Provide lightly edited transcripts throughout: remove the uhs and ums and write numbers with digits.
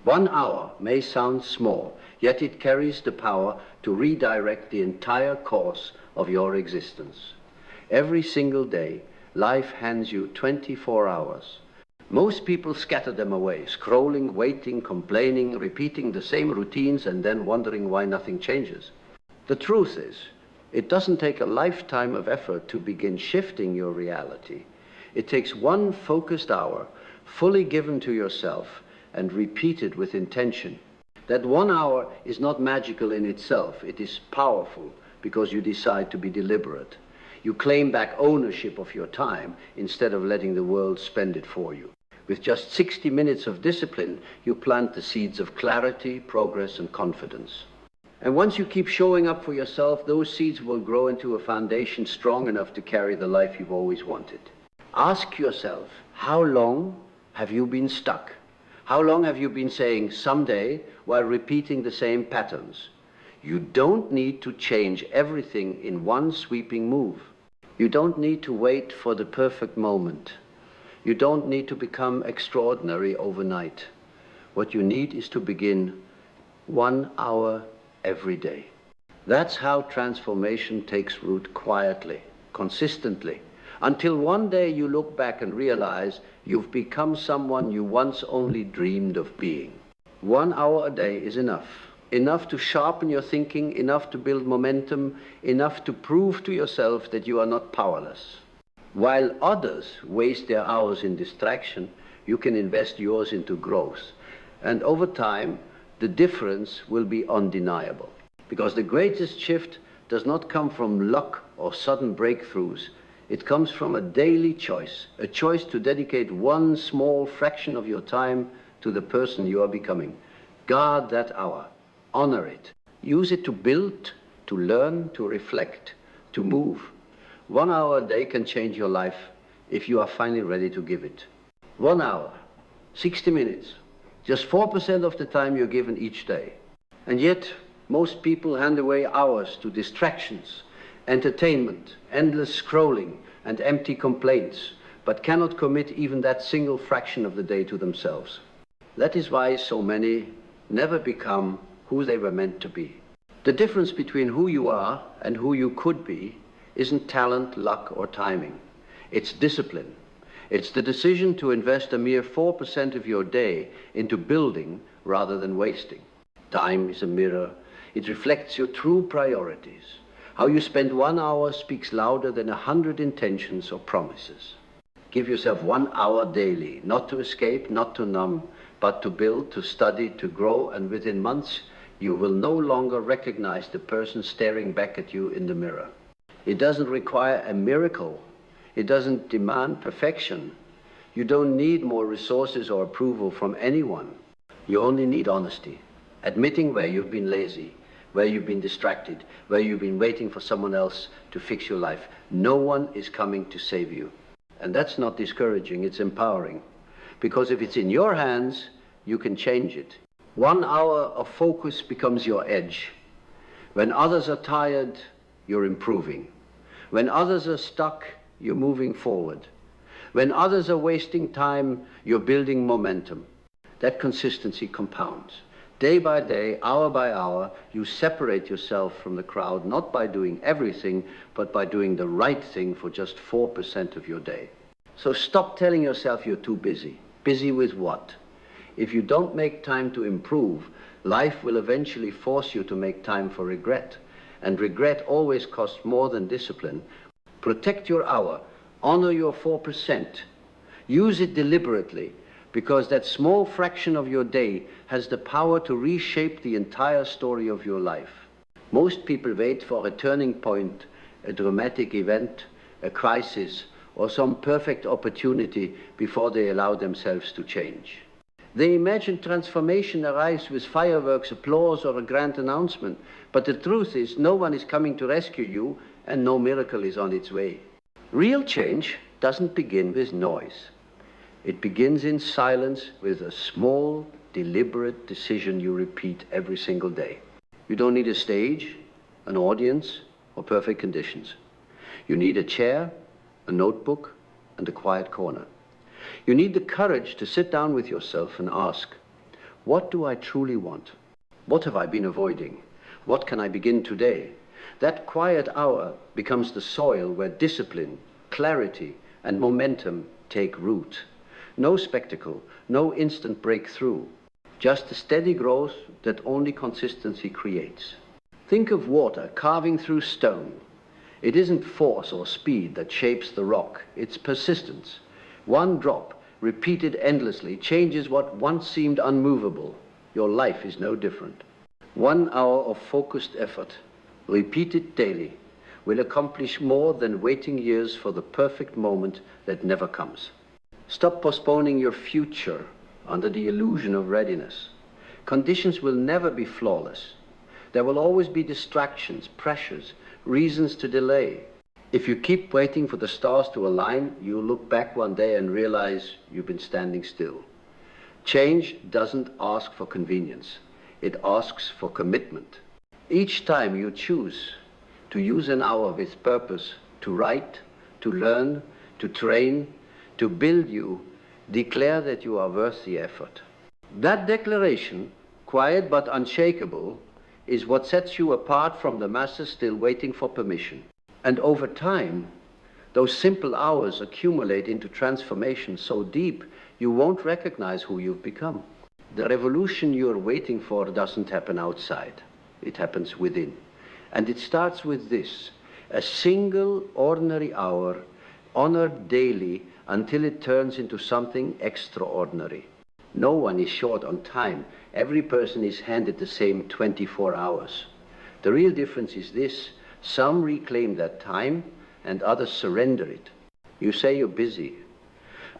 1 hour may sound small, yet it carries the power to redirect the entire course of your existence. Every single day, life hands you 24 hours. Most people scatter them away, scrolling, waiting, complaining, repeating the same routines, and then wondering why nothing changes. The truth is, it doesn't take a lifetime of effort to begin shifting your reality. It takes 1 focused hour, fully given to yourself, and repeated with intention. That 1 hour is not magical in itself. It is powerful because you decide to be deliberate. You claim back ownership of your time instead of letting the world spend it for you. With just 60 minutes of discipline, you plant the seeds of clarity, progress, and confidence. And once you keep showing up for yourself, those seeds will grow into a foundation strong enough to carry the life you've always wanted. Ask yourself, how long have you been stuck? How long have you been saying someday while repeating the same patterns? You don't need to change everything in 1 sweeping move. You don't need to wait for the perfect moment. You don't need to become extraordinary overnight. What you need is to begin 1 hour every day. That's how transformation takes root quietly, consistently, until one day you look back and realize you've become someone you once only dreamed of being. 1 hour a day is enough. Enough to sharpen your thinking, enough to build momentum, enough to prove to yourself that you are not powerless. While others waste their hours in distraction, you can invest yours into growth. And over time, the difference will be undeniable. Because the greatest shift does not come from luck or sudden breakthroughs. It comes from a daily choice, a choice to dedicate 1 small fraction of your time to the person you are becoming. Guard that hour. Honor it. Use it to build, to learn, to reflect, to move. 1 hour a day can change your life if you are finally ready to give it. 1 hour, 60 minutes, just 4% of the time you're given each day. And yet, most people hand away hours to distractions, entertainment, endless scrolling, and empty complaints, but cannot commit even that single fraction of the day to themselves. That is why so many never become who they were meant to be. The difference between who you are and who you could be isn't talent, luck, or timing. It's discipline. It's the decision to invest a mere 4% of your day into building rather than wasting. Time is a mirror. It reflects your true priorities. How you spend 1 hour speaks louder than 100 intentions or promises. Give yourself 1 hour daily, not to escape, not to numb, but to build, to study, to grow, and within months, you will no longer recognize the person staring back at you in the mirror. It doesn't require a miracle. It doesn't demand perfection. You don't need more resources or approval from anyone. You only need honesty, admitting where you've been lazy, where you've been distracted, where you've been waiting for someone else to fix your life. No one is coming to save you. And that's not discouraging, it's empowering. Because if it's in your hands, you can change it. 1 hour of focus becomes your edge. When others are tired, you're improving. When others are stuck, you're moving forward. When others are wasting time, you're building momentum. That consistency compounds. Day by day, hour by hour, you separate yourself from the crowd, not by doing everything, but by doing the right thing for just 4% of your day. So stop telling yourself you're too busy. Busy with what? If you don't make time to improve, life will eventually force you to make time for regret. And regret always costs more than discipline. Protect your hour. Honor your 4%. Use it deliberately, because that small fraction of your day has the power to reshape the entire story of your life. Most people wait for a turning point, a dramatic event, a crisis, or some perfect opportunity before they allow themselves to change. They imagine transformation arrives with fireworks, applause, or a grand announcement, but the truth is no one is coming to rescue you and no miracle is on its way. Real change doesn't begin with noise. It begins in silence with a small, deliberate decision you repeat every single day. You don't need a stage, an audience, or perfect conditions. You need a chair, a notebook, and a quiet corner. You need the courage to sit down with yourself and ask, What do I truly want? What have I been avoiding? What can I begin today? That quiet hour becomes the soil where discipline, clarity, and momentum take root. No spectacle, no instant breakthrough, just a steady growth that only consistency creates. Think of water carving through stone. It isn't force or speed that shapes the rock, it's persistence. One drop, repeated endlessly, changes what once seemed unmovable. Your life is no different. 1 hour of focused effort, repeated daily, will accomplish more than waiting years for the perfect moment that never comes. Stop postponing your future under the illusion of readiness. Conditions will never be flawless. There will always be distractions, pressures, reasons to delay. If you keep waiting for the stars to align, you'll look back one day and realize you've been standing still. Change doesn't ask for convenience. It asks for commitment. Each time you choose to use an hour with purpose to write, to learn, to train, to build you, declare that you are worth the effort. That declaration, quiet but unshakable, is what sets you apart from the masses still waiting for permission. And over time, those simple hours accumulate into transformation so deep you won't recognize who you've become. The revolution you're waiting for doesn't happen outside. It happens within. And it starts with this: a single ordinary hour, honored daily until it turns into something extraordinary. No one is short on time. Every person is handed the same 24 hours. The real difference is this: some reclaim that time and others surrender it. You say you're busy,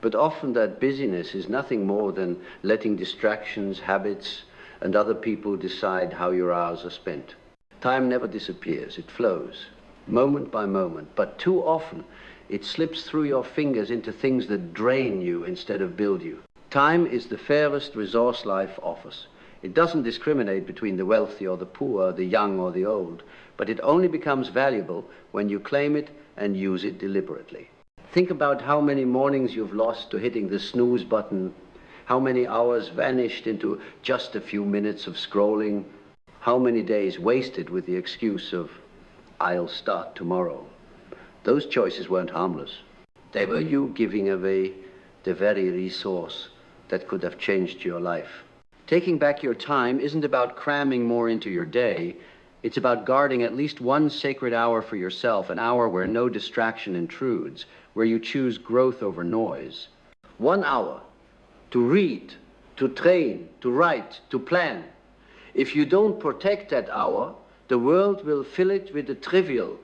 but often that busyness is nothing more than letting distractions, habits, and other people decide how your hours are spent. Time never disappears, it flows, moment by moment, but too often it slips through your fingers into things that drain you instead of build you. Time is the fairest resource life offers. It doesn't discriminate between the wealthy or the poor, the young or the old, but it only becomes valuable when you claim it and use it deliberately. Think about how many mornings you've lost to hitting the snooze button, how many hours vanished into just a few minutes of scrolling, how many days wasted with the excuse of, "I'll start tomorrow." Those choices weren't harmless. They were you giving away the very resource that could have changed your life. Taking back your time isn't about cramming more into your day. It's about guarding at least one sacred hour for yourself, an hour where no distraction intrudes, where you choose growth over noise. 1 hour to read, to train, to write, to plan. If you don't protect that hour, the world will fill it with the trivial.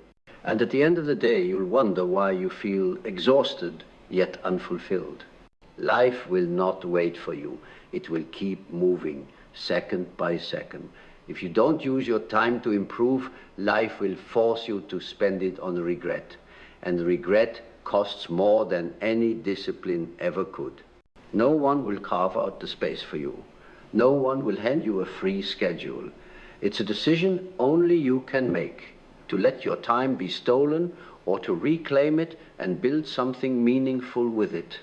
And at the end of the day, you'll wonder why you feel exhausted yet unfulfilled. Life will not wait for you. It will keep moving, second by second. If you don't use your time to improve, life will force you to spend it on regret. And regret costs more than any discipline ever could. No one will carve out the space for you. No one will hand you a free schedule. It's a decision only you can make, to let your time be stolen or to reclaim it and build something meaningful with it.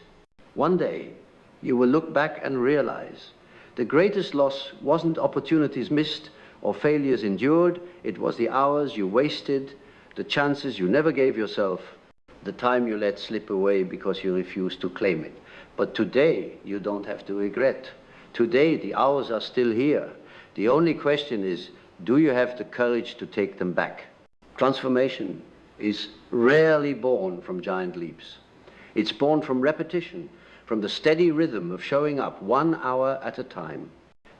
One day, you will look back and realize the greatest loss wasn't opportunities missed or failures endured. It was the hours you wasted, the chances you never gave yourself, the time you let slip away because you refused to claim it. But today, you don't have to regret. Today, the hours are still here. The only question is, do you have the courage to take them back? Transformation is rarely born from giant leaps. It's born from repetition, from the steady rhythm of showing up 1 hour at a time.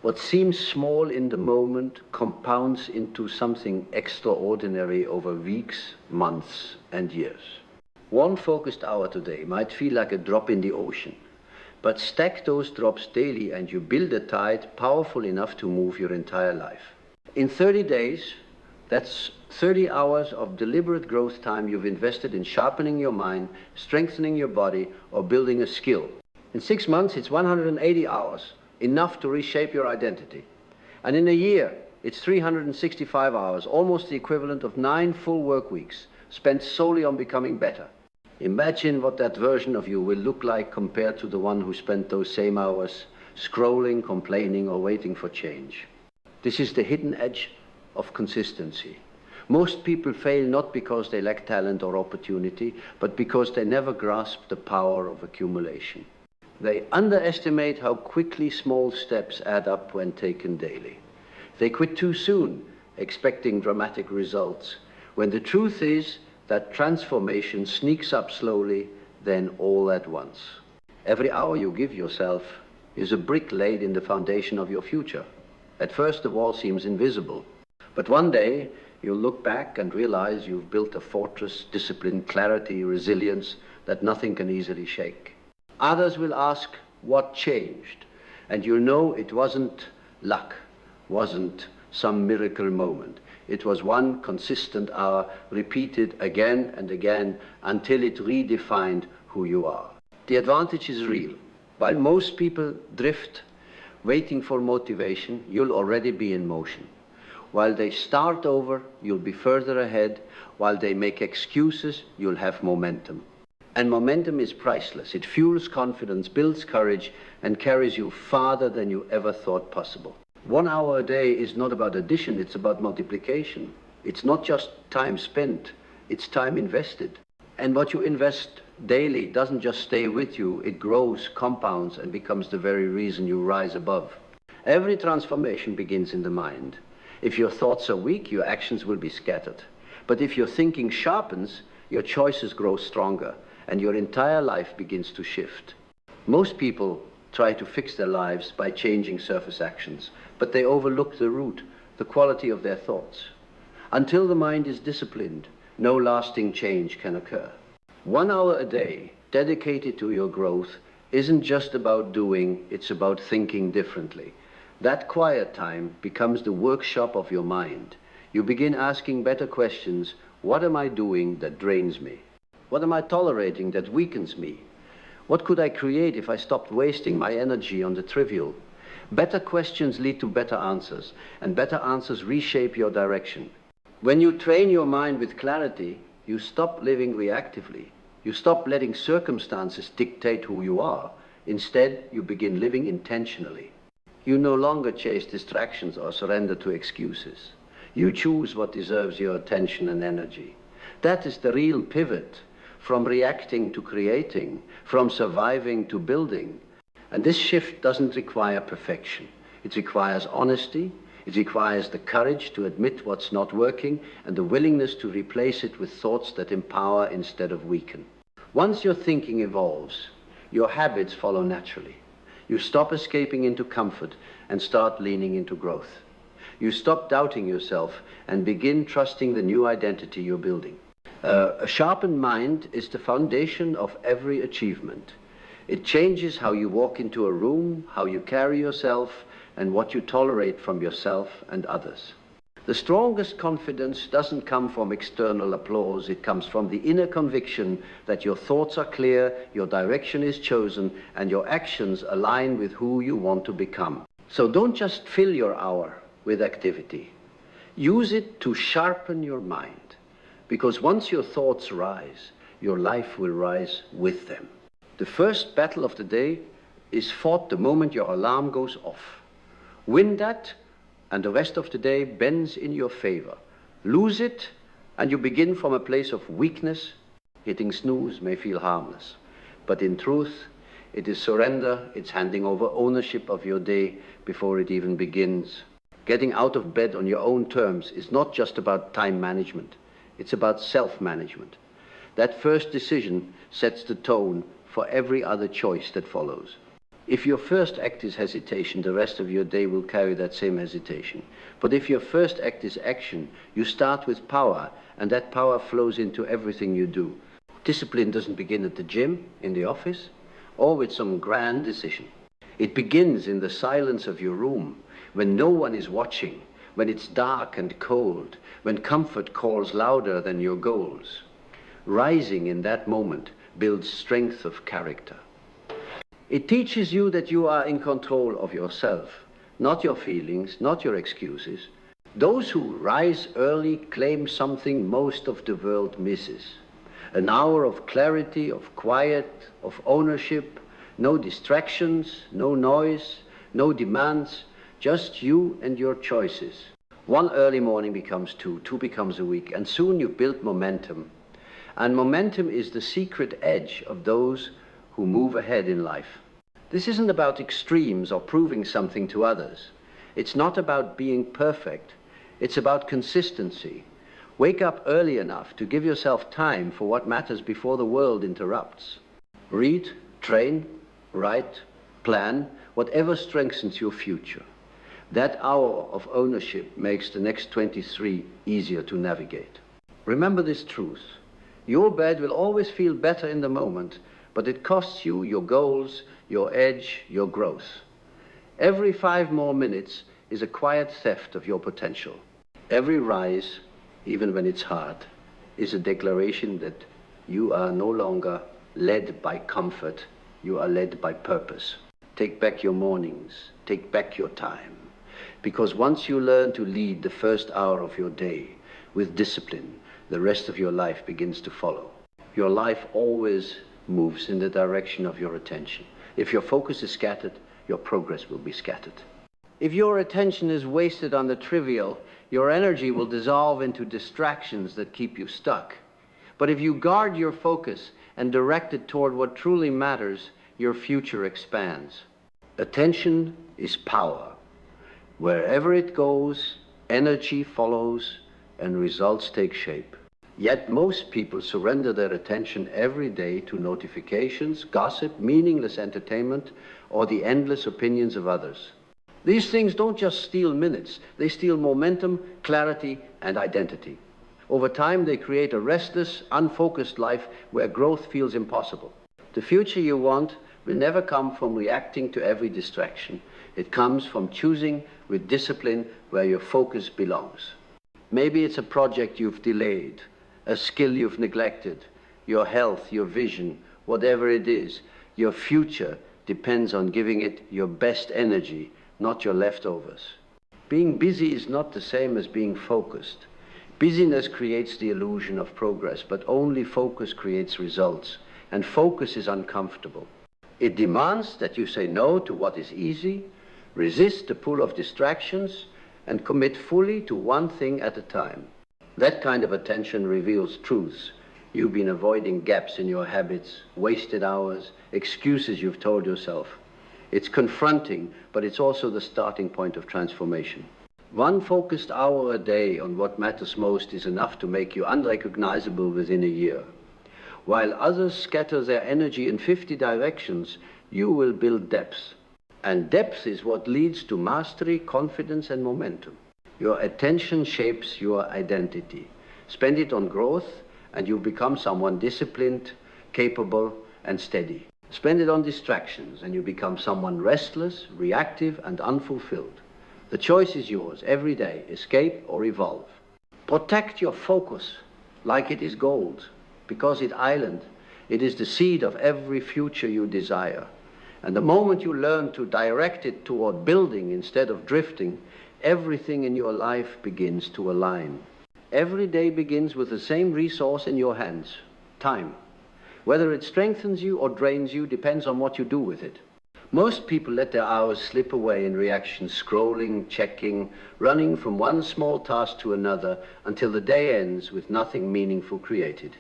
What seems small in the moment compounds into something extraordinary over weeks, months, and years. One focused hour today might feel like a drop in the ocean, but stack those drops daily and you build a tide powerful enough to move your entire life. In 30 days, that's 30 hours of deliberate growth time you've invested in sharpening your mind, strengthening your body, or building a skill. In 6 months, it's 180 hours, enough to reshape your identity. And in a year, it's 365 hours, almost the equivalent of 9 full work weeks, spent solely on becoming better. Imagine what that version of you will look like compared to the one who spent those same hours scrolling, complaining, or waiting for change. This is the hidden edge of consistency. Most people fail not because they lack talent or opportunity, but because they never grasp the power of accumulation. They underestimate how quickly small steps add up when taken daily. They quit too soon, expecting dramatic results, when the truth is that transformation sneaks up slowly, then all at once. Every hour you give yourself is a brick laid in the foundation of your future. At first, the wall seems invisible, but one day you'll look back and realize you've built a fortress, discipline, clarity, resilience that nothing can easily shake. Others will ask what changed, and you'll know it wasn't luck, wasn't some miracle moment. It was one consistent hour repeated again and again until it redefined who you are. The advantage is real. While most people drift, waiting for motivation, you'll already be in motion. While they start over, you'll be further ahead. While they make excuses, you'll have momentum. And momentum is priceless. It fuels confidence, builds courage, and carries you farther than you ever thought possible. 1 hour a day is not about addition, it's about multiplication. It's not just time spent, it's time invested. And what you invest daily doesn't just stay with you, it grows, compounds, and becomes the very reason you rise above. Every transformation begins in the mind. If your thoughts are weak, your actions will be scattered. But if your thinking sharpens, your choices grow stronger, and your entire life begins to shift. Most people try to fix their lives by changing surface actions, but they overlook the root, the quality of their thoughts. Until the mind is disciplined, no lasting change can occur. 1 hour a day dedicated to your growth isn't just about doing, it's about thinking differently. That quiet time becomes the workshop of your mind. You begin asking better questions. What am I doing that drains me? What am I tolerating that weakens me? What could I create if I stopped wasting my energy on the trivial? Better questions lead to better answers, and better answers reshape your direction. When you train your mind with clarity, you stop living reactively. You stop letting circumstances dictate who you are. Instead, you begin living intentionally. You no longer chase distractions or surrender to excuses. You choose what deserves your attention and energy. That is the real pivot, from reacting to creating, from surviving to building. And this shift doesn't require perfection. It requires honesty. It requires the courage to admit what's not working and the willingness to replace it with thoughts that empower instead of weaken. Once your thinking evolves, your habits follow naturally. You stop escaping into comfort and start leaning into growth. You stop doubting yourself and begin trusting the new identity you're building. A sharpened mind is the foundation of every achievement. It changes how you walk into a room, how you carry yourself, and what you tolerate from yourself and others. The strongest confidence doesn't come from external applause. It comes from the inner conviction that your thoughts are clear, your direction is chosen, and your actions align with who you want to become. So don't just fill your hour with activity. Use it to sharpen your mind. Because once your thoughts rise, your life will rise with them. The first battle of the day is fought the moment your alarm goes off. Win that, and the rest of the day bends in your favor. Lose it, and you begin from a place of weakness. Hitting snooze may feel harmless, but in truth, it is surrender. It's handing over ownership of your day before it even begins. Getting out of bed on your own terms is not just about time management. It's about self-management. That first decision sets the tone for every other choice that follows. If your first act is hesitation, the rest of your day will carry that same hesitation. But if your first act is action, you start with power, and that power flows into everything you do. Discipline doesn't begin at the gym, in the office, or with some grand decision. It begins in the silence of your room, when no one is watching, when it's dark and cold, when comfort calls louder than your goals. Rising in that moment builds strength of character. It teaches you that you are in control of yourself, not your feelings, not your excuses. Those who rise early claim something most of the world misses. An hour of clarity, of quiet, of ownership, No distractions, no noise, no demands, just you and your choices. One early morning becomes two, two becomes a week, and soon you build momentum. And momentum is the secret edge of those who move ahead in life. This isn't about extremes or proving something to others. It's not about being perfect. It's about consistency. Wake up early enough to give yourself time for what matters before the world interrupts. Read, train, write, plan, whatever strengthens your future. That hour of ownership makes the next 23 easier to navigate. Remember this truth. Your bed will always feel better in the moment, but it costs you your goals, your edge, your growth. Every 5 more minutes is a quiet theft of your potential. Every rise, even when it's hard, is a declaration that you are no longer led by comfort, you are led by purpose. Take back your mornings, take back your time. Because once you learn to lead the first hour of your day with discipline, the rest of your life begins to follow. Your life always moves in the direction of your attention. If your focus is scattered, your progress will be scattered. If your attention is wasted on the trivial, your energy will dissolve into distractions that keep you stuck. But if you guard your focus and direct it toward what truly matters, your future expands. Attention is power. Wherever it goes, energy follows and results take shape. Yet most people surrender their attention every day to notifications, gossip, meaningless entertainment, or the endless opinions of others. These things don't just steal minutes, they steal momentum, clarity, and identity. Over time, they create a restless, unfocused life where growth feels impossible. The future you want will never come from reacting to every distraction. It comes from choosing with discipline where your focus belongs. Maybe it's a project you've delayed, a skill you've neglected, your health, your vision, whatever it is. Your future depends on giving it your best energy, not your leftovers. Being busy is not the same as being focused. Busyness creates the illusion of progress, but only focus creates results, and focus is uncomfortable. It demands that you say no to what is easy, resist the pull of distractions, and commit fully to one thing at a time. That kind of attention reveals truths. You've been avoiding gaps in your habits, wasted hours, excuses you've told yourself. It's confronting, but it's also the starting point of transformation. One focused hour a day on what matters most is enough to make you unrecognizable within a year. While others scatter their energy in 50 directions, you will build depth. And depth is what leads to mastery, confidence, and momentum. Your attention shapes your identity. Spend it on growth, and you become someone disciplined, capable, and steady. Spend it on distractions, and you become someone restless, reactive, and unfulfilled. The choice is yours every day, escape or evolve. Protect your focus like it is gold, because it is the seed of every future you desire. And the moment you learn to direct it toward building instead of drifting, everything in your life begins to align. Every day begins with the same resource in your hands, time. Whether it strengthens you or drains you depends on what you do with it. Most people let their hours slip away in reaction, scrolling, checking, running from one small task to another until the day ends with nothing meaningful created.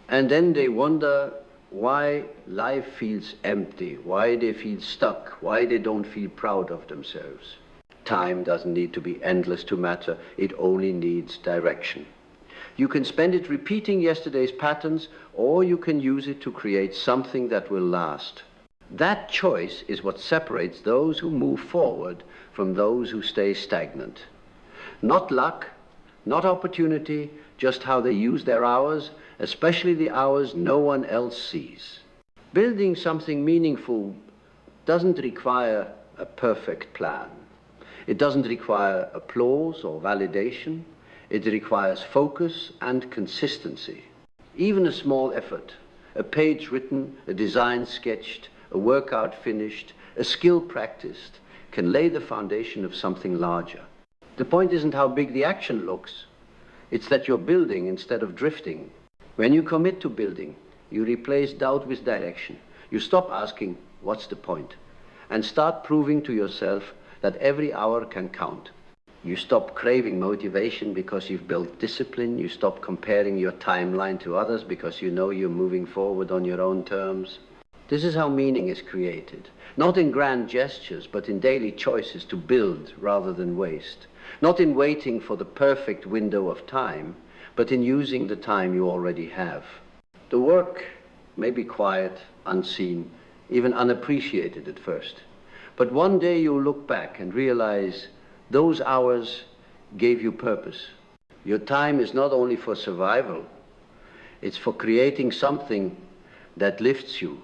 And then they wonder why life feels empty, why they feel stuck, why they don't feel proud of themselves. Time doesn't need to be endless to matter, it only needs direction. You can spend it repeating yesterday's patterns, or you can use it to create something that will last. That choice is what separates those who move forward from those who stay stagnant. Not luck, not opportunity, just how they use their hours, especially the hours no one else sees. Building something meaningful doesn't require a perfect plan. It doesn't require applause or validation. It requires focus and consistency. Even a small effort, a page written, a design sketched, a workout finished, a skill practiced, can lay the foundation of something larger. The point isn't how big the action looks. It's that you're building instead of drifting. When you commit to building, you replace doubt with direction. You stop asking, what's the point? And start proving to yourself that every hour can count. You stop craving motivation because you've built discipline. You stop comparing your timeline to others because you know you're moving forward on your own terms. This is how meaning is created. Not in grand gestures, but in daily choices to build rather than waste. Not in waiting for the perfect window of time, but in using the time you already have. The work may be quiet, unseen, even unappreciated at first. But one day you'll look back and realize those hours gave you purpose. Your time is not only for survival, it's for creating something that lifts you,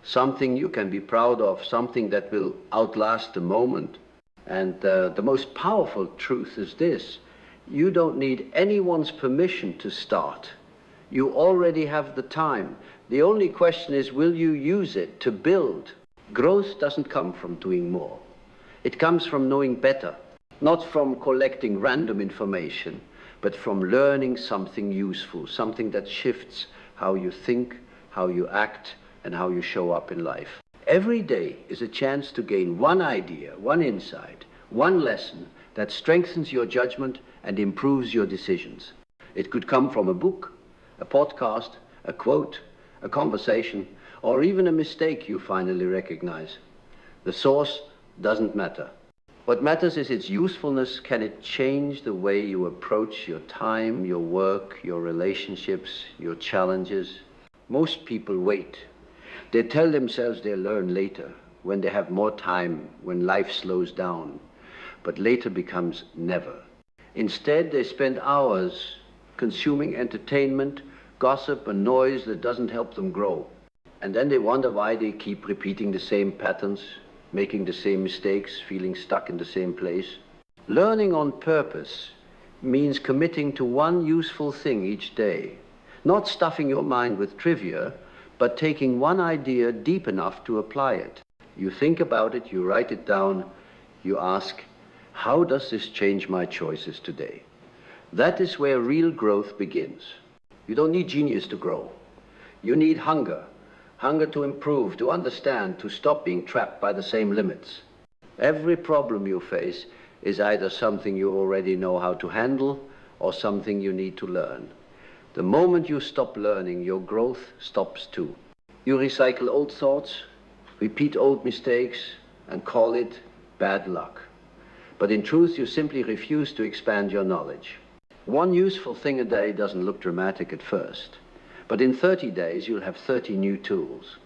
something you can be proud of, something that will outlast the moment. And the most powerful truth is this: you don't need anyone's permission to start. You already have the time. The only question is, will you use it to build? Growth doesn't come from doing more. It comes from knowing better, not from collecting random information, but from learning something useful, something that shifts how you think, how you act, and how you show up in life. Every day is a chance to gain one idea, one insight, one lesson that strengthens your judgment and improves your decisions. It could come from a book, a podcast, a quote, a conversation, or even a mistake you finally recognize. The source doesn't matter. What matters is its usefulness. Can it change the way you approach your time, your work, your relationships, your challenges? Most people wait. They tell themselves they'll learn later, when they have more time, when life slows down. But later becomes never. Instead, they spend hours consuming entertainment, gossip, and noise that doesn't help them grow. And then they wonder why they keep repeating the same patterns, making the same mistakes, feeling stuck in the same place. Learning on purpose means committing to one useful thing each day, not stuffing your mind with trivia, but taking one idea deep enough to apply it. You think about it, you write it down, you ask, how does this change my choices today? That is where real growth begins. You don't need genius to grow. You need hunger. Hunger to improve, to understand, to stop being trapped by the same limits. Every problem you face is either something you already know how to handle or something you need to learn. The moment you stop learning, your growth stops too. You recycle old thoughts, repeat old mistakes, and call it bad luck. But in truth, you simply refuse to expand your knowledge. One useful thing a day doesn't look dramatic at first. But in 30 days, you'll have 30 new tools.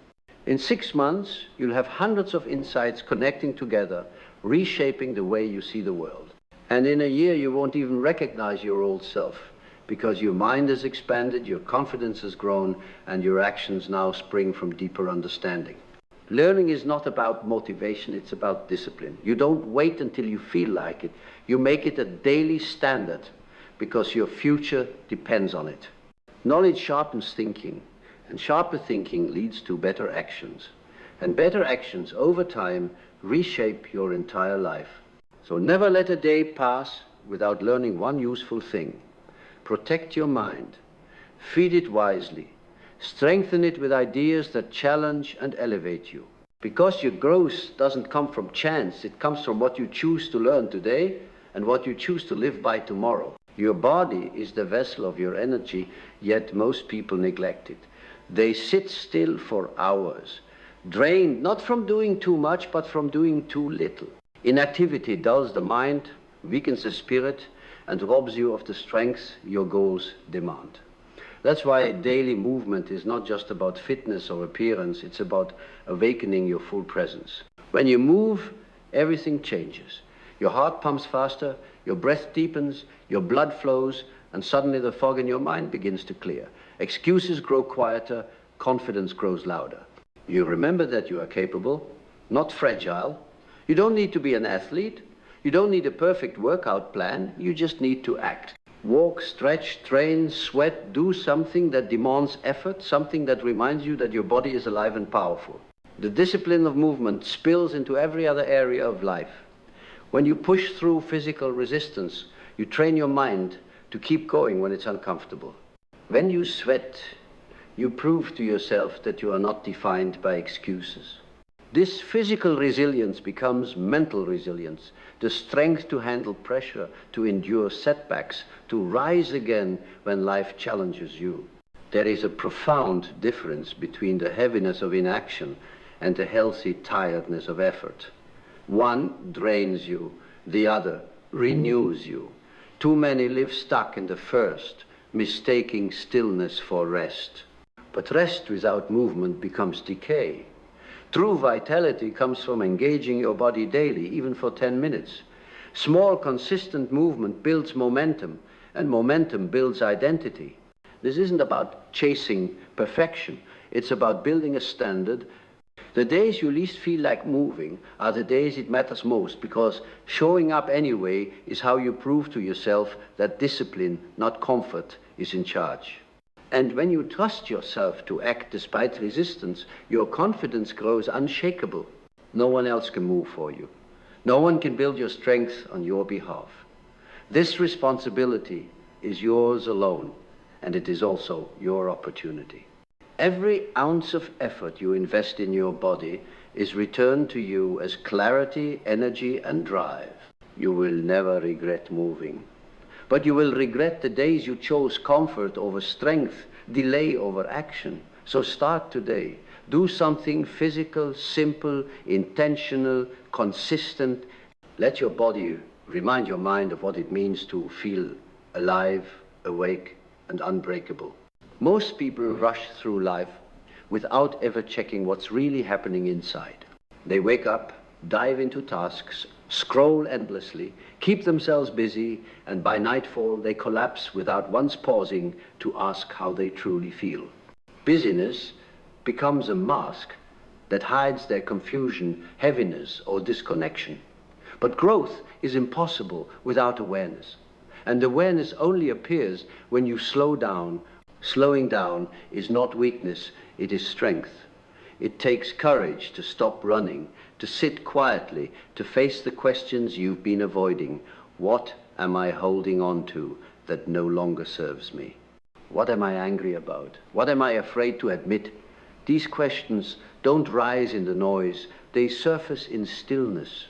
In 6 months, you'll have hundreds of insights connecting together, reshaping the way you see the world. And in a year, you won't even recognize your old self, because your mind has expanded, your confidence has grown, and your actions now spring from deeper understanding. Learning is not about motivation, it's about discipline. You don't wait until you feel like it. You make it a daily standard, because your future depends on it. Knowledge sharpens thinking, and sharper thinking leads to better actions. And better actions, over time, reshape your entire life. So never let a day pass without learning one useful thing. Protect your mind. Feed it wisely. Strengthen it with ideas that challenge and elevate you. Because your growth doesn't come from chance, it comes from what you choose to learn today and what you choose to live by tomorrow. Your body is the vessel of your energy, yet most people neglect it. They sit still for hours, drained not from doing too much, but from doing too little. Inactivity dulls the mind, weakens the spirit, and robs you of the strength your goals demand. That's why daily movement is not just about fitness or appearance, it's about awakening your full presence. When you move, everything changes. Your heart pumps faster, your breath deepens, your blood flows, and suddenly the fog in your mind begins to clear. Excuses grow quieter, confidence grows louder. You remember that you are capable, not fragile. You don't need to be an athlete. You don't need a perfect workout plan. You just need to act. Walk, stretch, train, sweat, do something that demands effort, something that reminds you that your body is alive and powerful. The discipline of movement spills into every other area of life. When you push through physical resistance, you train your mind to keep going when it's uncomfortable. When you sweat, you prove to yourself that you are not defined by excuses. This physical resilience becomes mental resilience, the strength to handle pressure, to endure setbacks, to rise again when life challenges you. There is a profound difference between the heaviness of inaction and the healthy tiredness of effort. One drains you, the other renews you. Too many live stuck in the first, mistaking stillness for rest. But rest without movement becomes decay. True vitality comes from engaging your body daily, even for 10 minutes. Small, consistent movement builds momentum, and momentum builds identity. This isn't about chasing perfection. It's about building a standard. The days you least feel like moving are the days it matters most, because showing up anyway is how you prove to yourself that discipline, not comfort, is in charge. And when you trust yourself to act despite resistance, your confidence grows unshakable. No one else can move for you. No one can build your strength on your behalf. This responsibility is yours alone, and it is also your opportunity. Every ounce of effort you invest in your body is returned to you as clarity, energy, and drive. You will never regret moving. But you will regret the days you chose comfort over strength, delay over action. So start today. Do something physical, simple, intentional, consistent. Let your body remind your mind of what it means to feel alive, awake, and unbreakable. Most people rush through life without ever checking what's really happening inside. They wake up, dive into tasks, scroll endlessly, keep themselves busy, and by nightfall they collapse without once pausing to ask how they truly feel. Busyness becomes a mask that hides their confusion, heaviness, or disconnection. But growth is impossible without awareness. And awareness only appears when you slow down. Slowing down is not weakness, it is strength. It takes courage to stop running, to sit quietly, to face the questions you've been avoiding. What am I holding on to that no longer serves me? What am I angry about? What am I afraid to admit? These questions don't rise in the noise, they surface in stillness.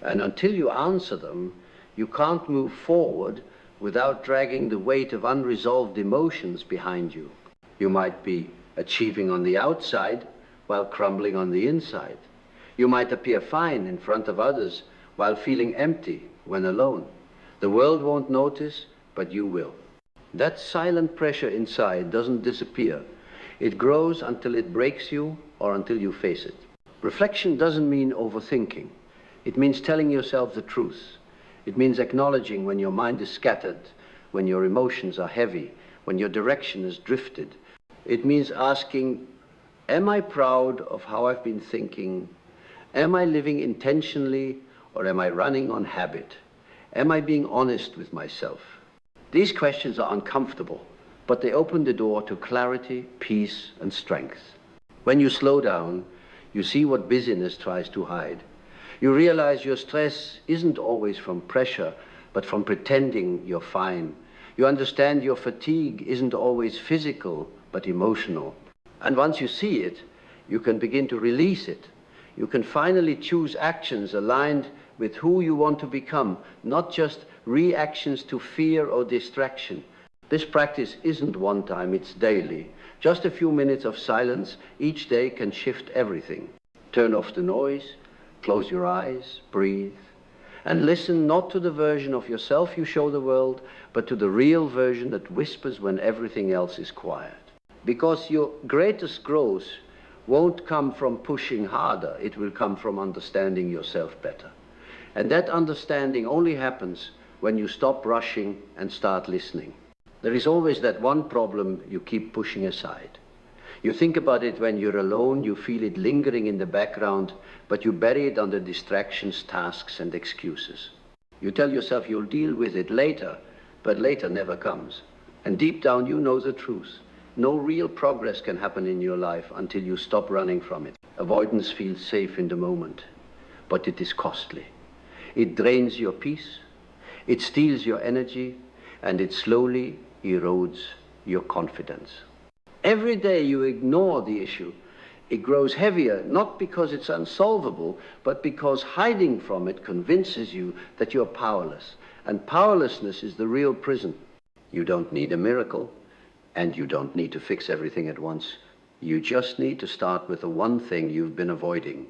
And until you answer them, you can't move forward without dragging the weight of unresolved emotions behind you. You might be achieving on the outside while crumbling on the inside. You might appear fine in front of others while feeling empty when alone. The world won't notice, but you will. That silent pressure inside doesn't disappear. It grows until it breaks you or until you face it. Reflection doesn't mean overthinking. It means telling yourself the truth. It means acknowledging when your mind is scattered, when your emotions are heavy, when your direction is drifted. It means asking, am I proud of how I've been thinking? Am I living intentionally, or am I running on habit? Am I being honest with myself? These questions are uncomfortable, but they open the door to clarity, peace, and strength. When you slow down, you see what busyness tries to hide. You realize your stress isn't always from pressure, but from pretending you're fine. You understand your fatigue isn't always physical, but emotional. And once you see it, you can begin to release it. You can finally choose actions aligned with who you want to become, not just reactions to fear or distraction. This practice isn't one time, it's daily. Just a few minutes of silence each day can shift everything. Turn off the noise, close your eyes, breathe, and listen not to the version of yourself you show the world, but to the real version that whispers when everything else is quiet. Because your greatest growth won't come from pushing harder, it will come from understanding yourself better. And that understanding only happens when you stop rushing and start listening. There is always that one problem you keep pushing aside. You think about it when you're alone, you feel it lingering in the background, but you bury it under distractions, tasks, and excuses. You tell yourself you'll deal with it later, but later never comes. And deep down you know the truth. No real progress can happen in your life until you stop running from it. Avoidance feels safe in the moment, but it is costly. It drains your peace, it steals your energy, and it slowly erodes your confidence. Every day you ignore the issue, It grows heavier, not because it's unsolvable, but because hiding from it convinces you that you're powerless. And powerlessness is the real prison. You don't need a miracle, and you don't need to fix everything at once. You just need to start with the one thing you've been avoiding.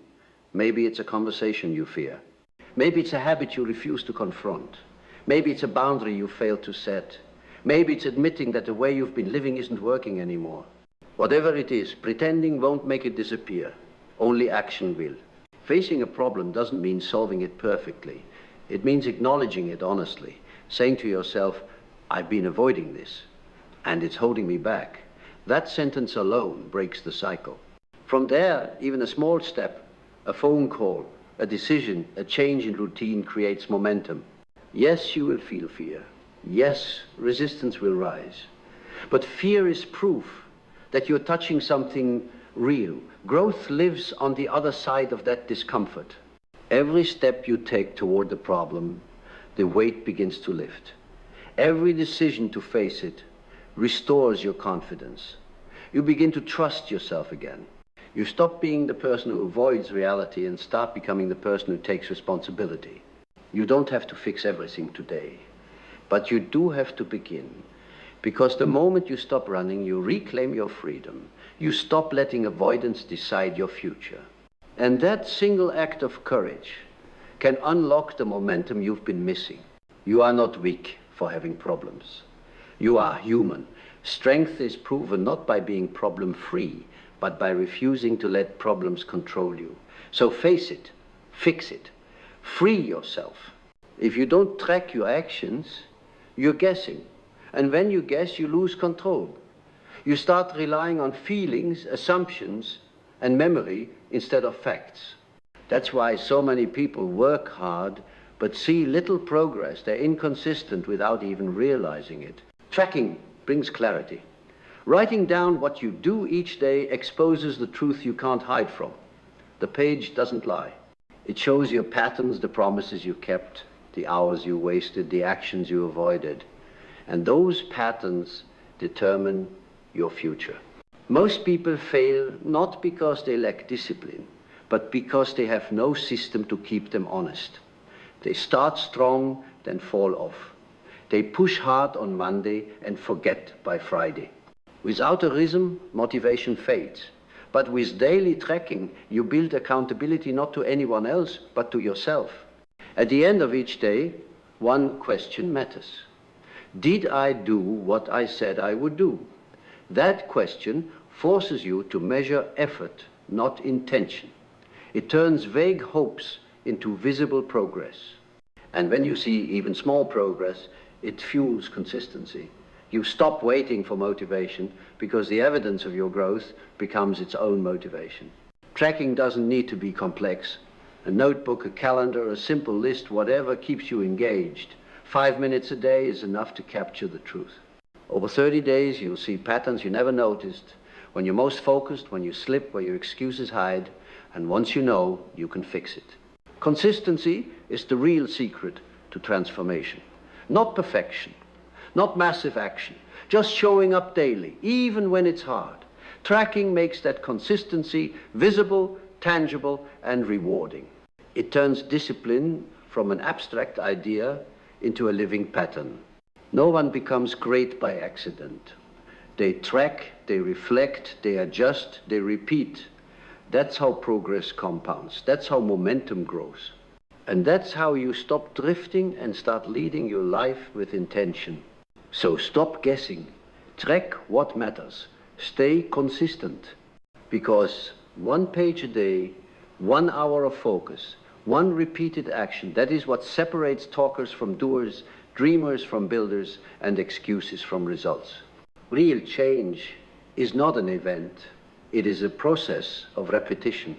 Maybe it's a conversation you fear. Maybe it's a habit you refuse to confront. Maybe it's a boundary you failed to set. Maybe it's admitting that the way you've been living isn't working anymore. Whatever it is, pretending won't make it disappear. Only action will. Facing a problem doesn't mean solving it perfectly. It means acknowledging it honestly, saying to yourself, I've been avoiding this, and it's holding me back. That sentence alone breaks the cycle. From there, even a small step, a phone call, a decision, a change in routine creates momentum. Yes, you will feel fear. Yes, resistance will rise. But fear is proof that you're touching something real. Growth lives on the other side of that discomfort. Every step you take toward the problem, the weight begins to lift. Every decision to face it restores your confidence. You begin to trust yourself again. You stop being the person who avoids reality and start becoming the person who takes responsibility. You don't have to fix everything today, but you do have to begin. Because the moment you stop running, you reclaim your freedom. You stop letting avoidance decide your future. And that single act of courage can unlock the momentum you've been missing. You are not weak for having problems. You are human. Strength is proven not by being problem-free, but by refusing to let problems control you. So face it, fix it, free yourself. If you don't track your actions, you're guessing. And when you guess, you lose control. You start relying on feelings, assumptions, and memory instead of facts. That's why so many people work hard but see little progress. They're inconsistent without even realizing it. Tracking brings clarity. Writing down what you do each day exposes the truth you can't hide from. The page doesn't lie. It shows your patterns, the promises you kept, the hours you wasted, the actions you avoided. And those patterns determine your future. Most people fail not because they lack discipline, but because they have no system to keep them honest. They start strong, then fall off. They push hard on Monday and forget by Friday. Without a rhythm, motivation fades. But with daily tracking, you build accountability not to anyone else, but to yourself. At the end of each day, one question matters. Did I do what I said I would do? That question forces you to measure effort, not intention. It turns vague hopes into visible progress. And when you see even small progress, it fuels consistency. You stop waiting for motivation because the evidence of your growth becomes its own motivation. Tracking doesn't need to be complex. A notebook, a calendar, a simple list, whatever keeps you engaged. 5 minutes a day is enough to capture the truth. Over 30 days, you'll see patterns you never noticed. When you're most focused, when you slip, where your excuses hide, and once you know, you can fix it. Consistency is the real secret to transformation. Not perfection, not massive action, just showing up daily, even when it's hard. Tracking makes that consistency visible, tangible, and rewarding. It turns discipline from an abstract idea into a living pattern. No one becomes great by accident. They track, they reflect, they adjust, they repeat. That's how progress compounds. That's how momentum grows. And that's how you stop drifting and start leading your life with intention. So stop guessing. Track what matters. Stay consistent. Because 1 page a day, 1 hour of focus, 1 repeated action, that is what separates talkers from doers, dreamers from builders, and excuses from results. Real change is not an event. It is a process of repetition.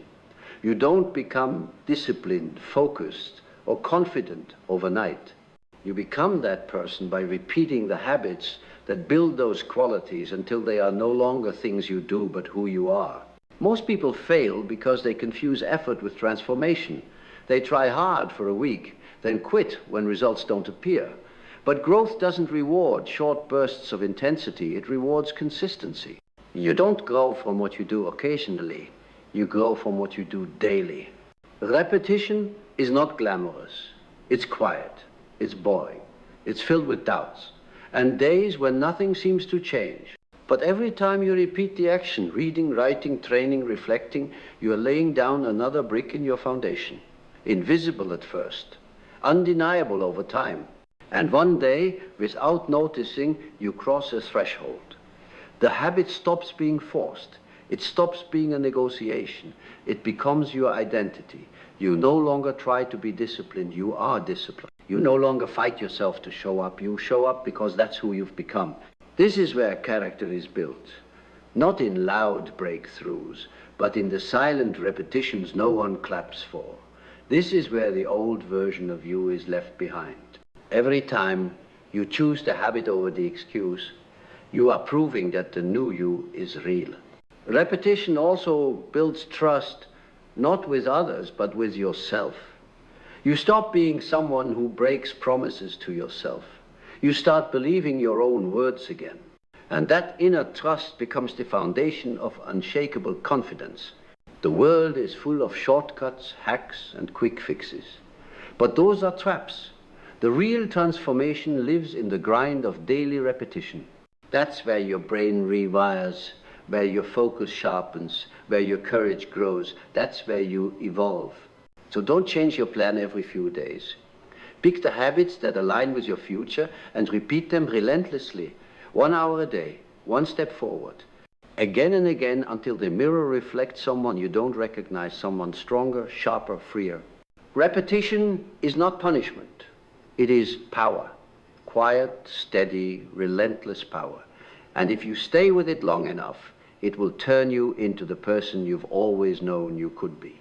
You don't become disciplined, focused, or confident overnight. You become that person by repeating the habits that build those qualities until they are no longer things you do, but who you are. Most people fail because they confuse effort with transformation. They try hard for a week, then quit when results don't appear. But growth doesn't reward short bursts of intensity, it rewards consistency. You don't grow from what you do occasionally. You grow from what you do daily. Repetition is not glamorous. It's quiet. It's boring. It's filled with doubts and days when nothing seems to change. But every time you repeat the action, reading, writing, training, reflecting, you are laying down another brick in your foundation. Invisible at first, undeniable over time. And one day, without noticing, you cross a threshold. The habit stops being forced. It stops being a negotiation. It becomes your identity. You no longer try to be disciplined. You are disciplined. You no longer fight yourself to show up. You show up because that's who you've become. This is where character is built. Not in loud breakthroughs, but in the silent repetitions no one claps for. This is where the old version of you is left behind. Every time you choose the habit over the excuse, you are proving that the new you is real. Repetition also builds trust, not with others, but with yourself. You stop being someone who breaks promises to yourself. You start believing your own words again. And that inner trust becomes the foundation of unshakable confidence. The world is full of shortcuts, hacks, and quick fixes. But those are traps. The real transformation lives in the grind of daily repetition. That's where your brain rewires, where your focus sharpens, where your courage grows. That's where you evolve. So don't change your plan every few days. Pick the habits that align with your future and repeat them relentlessly, 1 hour a day, one step forward. Again and again until the mirror reflects someone you don't recognize, someone stronger, sharper, freer. Repetition is not punishment. It is power. Quiet, steady, relentless power. And if you stay with it long enough, it will turn you into the person you've always known you could be.